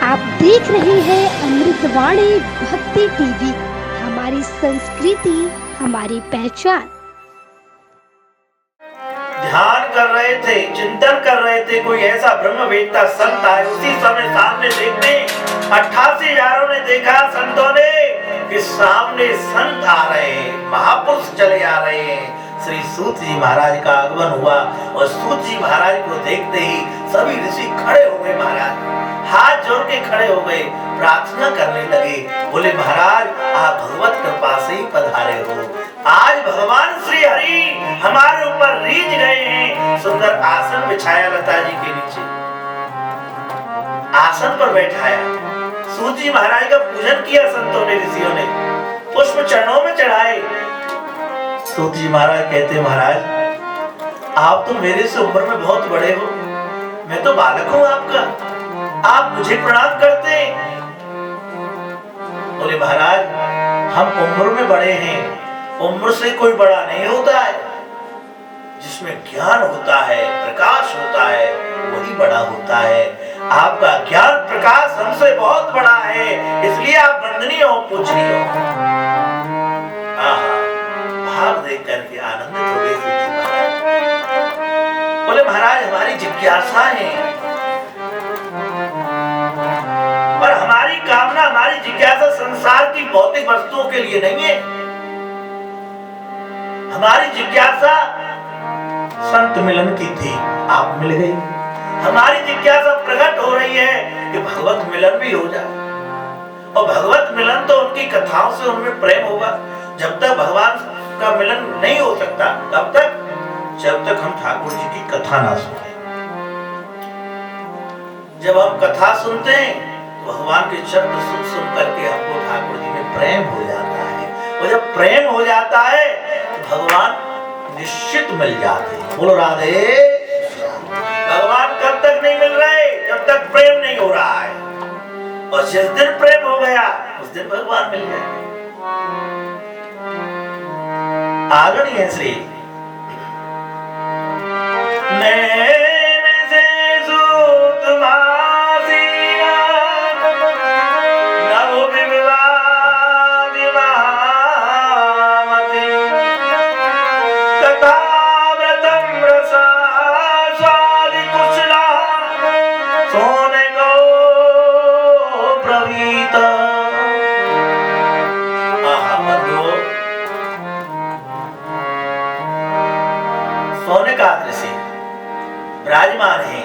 आप देख रहे हैं अमृतवाणी भक्ति टीवी। हमारी संस्कृति हमारी पहचान। ध्यान कर रहे थे, चिंतन कर रहे थे, कोई ऐसा ब्रह्मवेत्ता संत आए। उसी समय सामने देखते 88 हजारों ने देखा संतों ने कि सामने संत आ रहे हैं, महापुरुष चले आ रहे हैं। श्री सूत जी महाराज का आगमन हुआ और सूत जी महाराज को देखते ही सभी ऋषि खड़े हो गए। महाराज हाथ जोड़ के खड़े हो गए, प्रार्थना करने लगे। बोले महाराज आप भगवत कृपा से ही पधारे हो। आज भगवान श्री हरि हमारे ऊपर रीझ गए हैं। सुंदर आसन बिछाया लता जी के नीचे, आसन पर बैठाया। सूत जी महाराज का पूजन किया संतों ने, ऋषियों ने पुष्प चरणों में चढ़ाए। सूत जी महाराज कहते महाराज आप तो मेरे से उम्र में बहुत बड़े हो, मैं तो बालक हूं आपका, आप मुझे प्रणाम करते हैं। बोले महाराज हम उम्र में बड़े हैं, उम्र से कोई बड़ा नहीं होता है। जिसमें ज्ञान होता है, प्रकाश होता है, वही बड़ा होता है। आपका ज्ञान प्रकाश हमसे बहुत बड़ा है, इसलिए आप वंदनीय हो, पूजनीय हो। भाव देख करके आनंदित हो गए सूत जी महाराज। बोले महाराज हमारी जिज्ञासा है, पर हमारी कामना, हमारी जिज्ञासा संसार की भौतिक वस्तुओं के लिए नहीं है। हमारी जिज्ञासा संत मिलन की थी, आप मिल गई। हमारी जिज्ञासा प्रकट हो रही है कि भगवत मिलन भी हो जाए, और भगवत मिलन तो उनकी कथाओं से उनमें प्रेम होगा। जब तक भगवान का मिलन नहीं हो सकता, तब तक जब तक हम ठाकुर जी की कथा ना सुने। जब हम कथा सुनते हैं तो भगवान के शब्द सुन सुन करके हमको ठाकुर जी में प्रेम हो जाता है, और जब प्रेम हो जाता है तो भगवान निश्चित मिल जाते हैं। बोलो राधे। भगवान कब तक नहीं मिल रहे? जब तक प्रेम नहीं हो रहा है, और जिस दिन प्रेम हो गया उस दिन भगवान मिल गए। आदरणीय श्री विराजमान है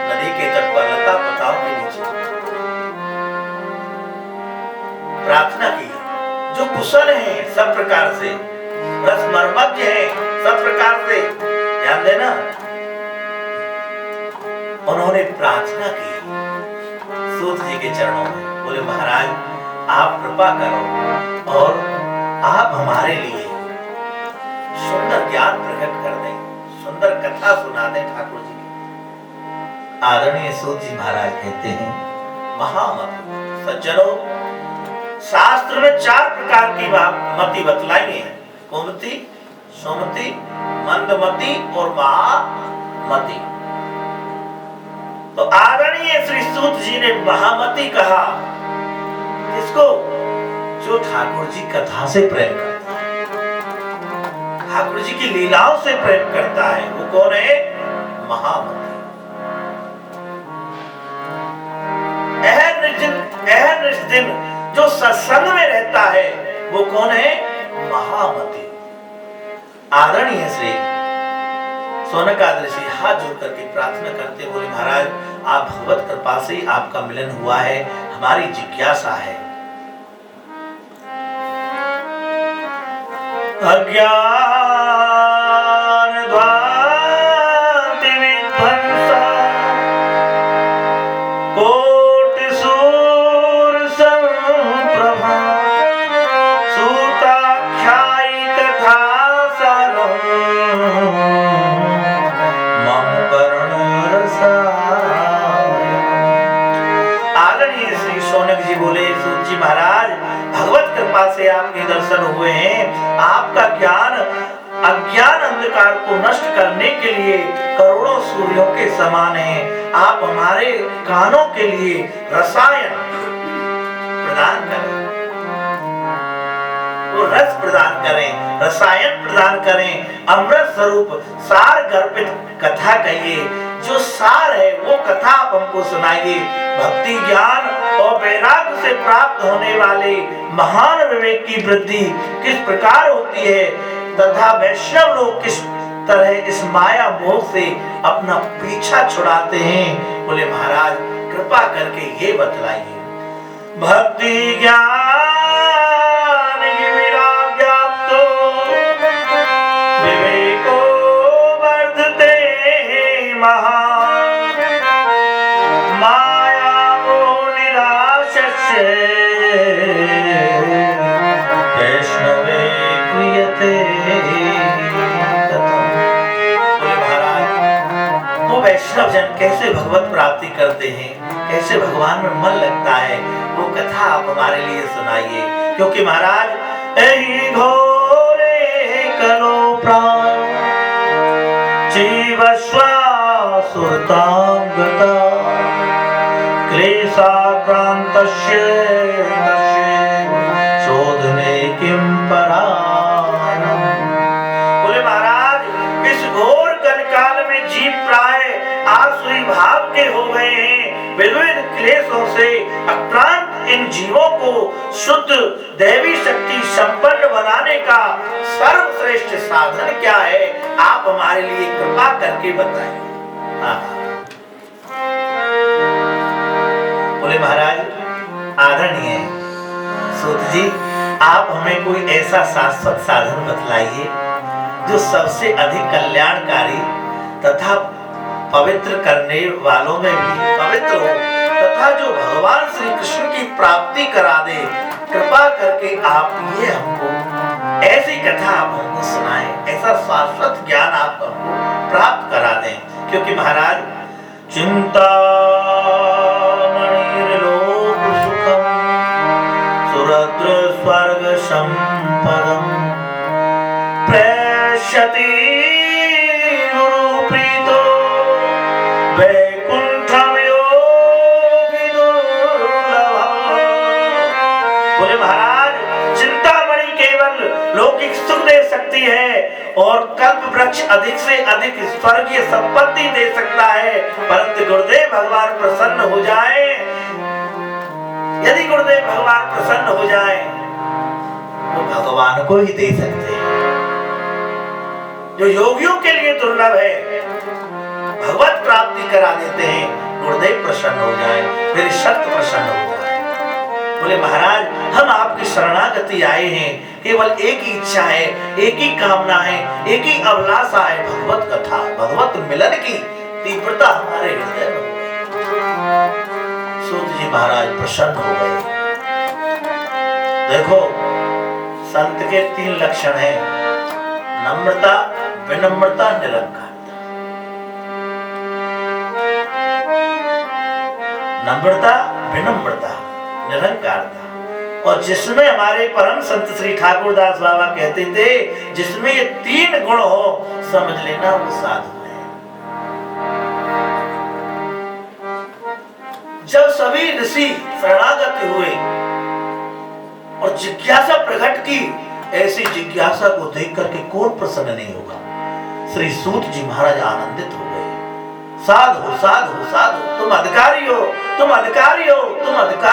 नदी के तट पर लता पताओं के नीचे। प्रार्थना की, जो कुशल हैं सब प्रकार से, रसमर्मज्ञ हैं सब प्रकार से, ध्यान देना, उन्होंने प्रार्थना की सूत जी के चरणों में। बोले महाराज आप कृपा करो और आप हमारे लिए सुंदर ज्ञान प्रकट कर दें, सुंदर कथा सुना दें ठाकुर जी की। आदरणीय सूत जी महाराज कहते हैं महामति सज्जनों, शास्त्र में 4 प्रकार की मति बतलाई है, कुमति, सुमति, मंदमति और महामति। तो आदरणीय श्री सूत जी ने महामति कहा किसको? जो ठाकुर जी कथा से प्रेम करता है, ठाकुर जी की लीलाओं से प्रेम करता है, वो कौन है? महामति। अहर निर्जिन जो सत्संग में रहता है वो कौन है? महामति। आदरणीय श्री सोनकाद ऋषि हाथ जोड़ करके प्रार्थना करते, बोले महाराज आप भगवत कृपा से आपका मिलन हुआ है, हमारी जिज्ञासा है। अज्ञान ध्वांति विध्वंसा कोटि सूर संप्रभा सूताख्यायी कथा सारम मम कर्ण रसायन। आदरणीय श्री शौनक जी बोले सूत जी महाराज भगवत कृपा से आपके दर्शन हुए हैं, आपका ज्ञान अज्ञान अंधकार को नष्ट करने के लिए करोड़ों सूर्यों के समान हैं। आप हमारे कानों के लिए रसायन प्रदान करें, वो रस प्रदान करें, रसायन प्रदान करें, अमृत स्वरूप सार गर्भित कथा कहिए। जो सार है वो कथा आप हमको सुनाइए। भक्ति ज्ञान और वैराग्य से प्राप्त होने वाले महान विवेक की वृद्धि किस प्रकार होती है तथा वैष्णव लोग किस तरह इस माया मोह से अपना पीछा छुड़ाते हैं, बोले महाराज कृपा करके ये बतलाइए। भक्ति ज्ञान विराग्याप्तो विवेको वर्धते महान माया मोह निराशस्य वैष्णवे क्रियते कथम। बोले महाराज वो वैष्णव जन कैसे भगवत प्राप्ति करते हैं, कैसे भगवान में मन लगता है, वो कथा आप हमारे लिए सुनाइए। क्योंकि महाराज एहि घोरे कलो प्राण जीवस्वा सुरतांगता क्लेशाक्रांतस्य शोधने किं परायणम्। बोले महाराज इस घोर कलिकाल में जीव प्राय आसुरी भाव के हो गए हैं। विविध क्लेशों से अक्रांत इन जीवों को शुद्ध दैवी शक्ति संपन्न बनाने का सर्वश्रेष्ठ साधन क्या है, आप हमारे लिए कृपा करके बताएं। बोले महाराज आदरणीय सूत जी, आप हमें कोई ऐसा शाश्वत साधन बतलाइए जो सबसे अधिक कल्याणकारी तथा पवित्र करने वालों में भी पवित्र हो तथा जो भगवान श्री कृष्ण की प्राप्ति करा दे। कृपा करके आप ये हमको ऐसी कथा आप हमको सुनाएं, ऐसा शाश्वत ज्ञान आप हमको प्राप्त करा दें। क्योंकि महाराज चिंता मणिर्लोक सुखम सुरद्र स्वर्ग संपदम प्रेष्यति गुरु प्रीतो वैकुंठम योगी दुर्लभम। बोले महाराज चिंतामणि केवल लौकिक सुख दे सकती है और कल्प वृक्ष अधिक से अधिक स्वर्गीय संपत्ति दे सकता है, परंतु गुरुदेव भगवान प्रसन्न हो जाए, यदि गुरुदेव भगवान प्रसन्न हो जाए तो भगवान को ही दे सकते हैं। जो योगियों के लिए दुर्लभ है भगवत प्राप्ति करा देते हैं। गुरुदेव प्रसन्न हो जाए, फिर शक्त प्रसन्न हो जाए। बोले महाराज हम आपकी शरणागति आए हैं, केवल एक ही इच्छा है, एक ही कामना है, एक ही अभिलाषा है, भगवत कथा भगवत मिलन की तीव्रता हमारे हृदय में हो गई। सूत जी महाराज प्रसन्न हो गए। देखो संत के 3 लक्षण हैं, नम्रता विनम्रता निरंकारता। नम्रता विनम्रता निरंकारता। और जिसमें हमारे परम संत श्री ठाकुरदास बाबा कहते थे जिसमें ये 3 गुण हो समझ लेना वो साधु है। जब सभी ऋषि शरणागत हुए और जिज्ञासा प्रकट की, ऐसी जिज्ञासा को देख करके कौन प्रसन्न नहीं होगा। श्री सूत जी महाराज आनंदित हो गए। साधु साधु साधु, तुम अधिकारी हो, तुम अधिकारी हो, तुम अधिकारी